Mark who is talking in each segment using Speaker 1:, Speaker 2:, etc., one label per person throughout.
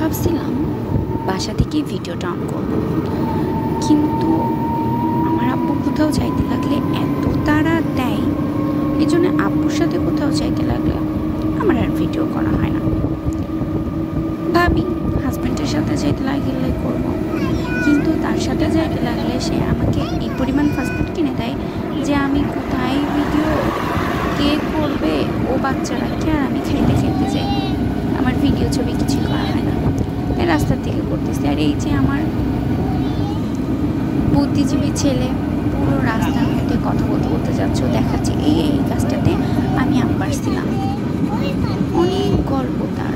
Speaker 1: ভাবছিলাম বাসা থেকেই ভিডিওটা অন করব, কিন্তু আমার আব্বু কোথাও যাইতে লাগলে এত তাড়া দেয়, এই জন্য আব্বুর সাথে কোথাও যাইতে লাগলে আমার আর ভিডিও করা হয় না। ভাবি হাজব্যান্ডের সাথে যাইতে লাগলে করব, কিন্তু তার সাথে যাইতে লাগলে সে আমাকে এই পরিমাণ ফাস্টফুড কিনে দেয় যে আমি কোথায় ভিডিও কে করবে, ও বাচ্চা রাখে আর আমি খাইতে খাইতে যাই, আমার ভিডিও ছবি কিছু করা হয় না, তাই রাস্তার থেকে করতেছি। আর এই যে আমার বুদ্ধিজীবী ছেলে পুরো রাস্তার মধ্যে কথা বলতে বলতে যাচ্ছ, দেখাচ্ছে এই এই কাজটাতে আমি আব্বার ছিলাম, অনেক গল্প তার।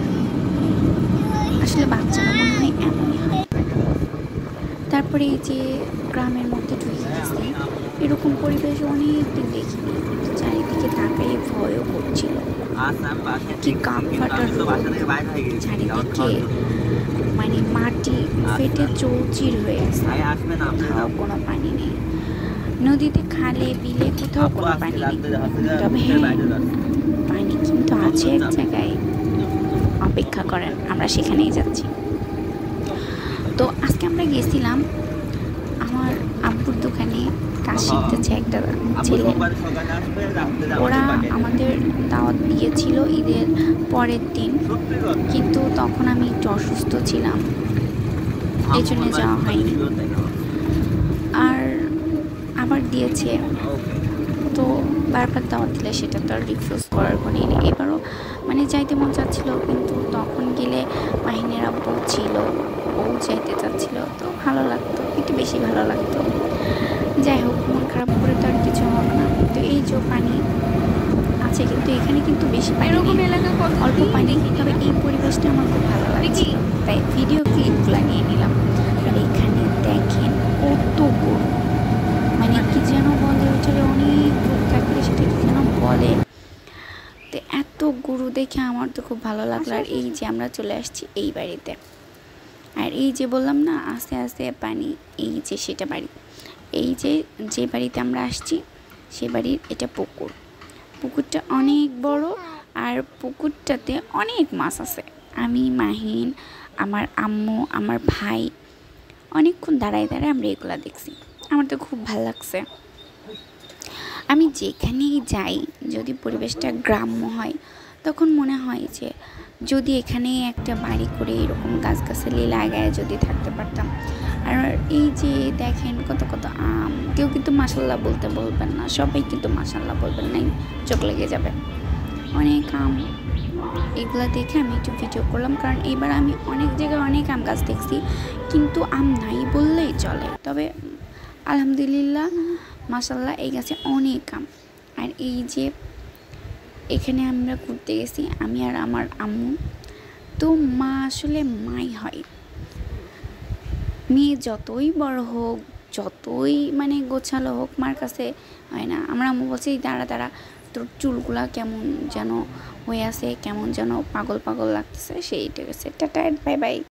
Speaker 1: আসলে বাচ্চারা মনে হয় এমনই হয়। তারপরে এই যে গ্রামের মধ্যে ঢুকে গেছে, এরকম পরিবেশ অনেকদিন দেখিনি, চারিদিকে তাকাই ভয়ও করছিল, কি কাক ফাটার চারিদিকে, মানে মাটি ফেটে চৌচির হয়ে আছে, কোথাও কোনো পানি নেই, নদীতে খালে বিলে কোথাও কোনো পানি নেই। তবে হ্যাঁ, পানি কিন্তু আছে এক জায়গায়, অপেক্ষা করেন, আমরা সেখানেই যাচ্ছি। তো আজকে আমরা গেছিলাম আমার আব্বুর দোকানে, কাজ শিখতেছে একটা ছেলে, ওরা আমাদের দাওয়াত দিয়েছিল ঈদের পরের দিন, কিন্তু তখন আমি একটু অসুস্থ ছিলাম, এই জন্য যাওয়া হয়নি। আর আবার দিয়েছে, তো বারবার দাওয়াত দিলে সেটা তো আর রিফিউজ করার কোনো নেই। এবারও মানে যাইতে মন চাচ্ছিল, কিন্তু তখন গেলে মাহিনের আব্বু ছিল, ও যাইতে চাচ্ছিল, তো ভালো লাগতো, একটু বেশি ভালো লাগতো। যাই হোক, মন খারাপ করে তো আর কিছু হবে না। তো এই যে পানি আছে, কিন্তু এখানে কিন্তু বেশি পানি নেই, অল্প পানি, তবে এই পরিবেশটা আমার খুব ভালো লাগছিল, তাই ভিডিও ক্লিপগুলো নিয়ে নিলাম। আর এখানে দেখেন কত গরু, মানে কি যেন বলে, ওইটারে অনেক গরু থাকলে সেটা কি যেন বলে, তো এত গরু দেখে আমার তো খুব ভালো লাগলো। আর এই যে আমরা চলে আসছি এই বাড়িতে, আর এই যে বললাম না আস্তে আস্তে পানি, এই যে সেটা বাড়ি, এই যে যে বাড়িতে আমরা আসছি সে বাড়ির এটা পুকুর, পুকুরটা অনেক বড়, আর পুকুরটাতে অনেক মাছ আছে। আমি, মাহিন, আমার আম্মু, আমার ভাই অনেকক্ষণ দাঁড়ায় দাঁড়ায় আমরা এগুলো দেখছি, আমার তো খুব ভালো লাগছে। আমি যেখানেই যাই, যদি পরিবেশটা গ্রাম্য হয় তখন মনে হয় যে যদি এখানে একটা বাড়ি করে এরকম গাছগাছালি লাগায় যদি থাকতে পারতাম। আর এই যে দেখেন কত কত আম, কেউ কিন্তু মাশাল্লাহ বলতে বলবেন না, সবাই কিন্তু মাশাল্লাহ বলবেন, নাই চোখ লেগে যাবে, অনেক আম। এগুলো দেখে আমি একটু ভিডিও করলাম, কারণ এইবার আমি অনেক জায়গায় অনেক আম গাছ দেখছি, কিন্তু আম নাই বললেই চলে। তবে আলহামদুলিল্লাহ মাশাল্লাহ এই গাছে অনেক আম। আর এই যে এখানে আমরা ঘুরতে গেছি আমি আর আমার আম্মু, তো মা আসলে মাই হয়, মেয়ে যতই বড় হোক, যতই মানে গোছালো হোক, মার কাছে হয় না। আমরা আম্মু বলছি দাঁড়া দাঁড়া, তোর চুলগুলা কেমন যেন হয়ে আছে, কেমন যেন পাগল পাগল লাগতেছে, সেইটা গেছে। Tata, bye bye.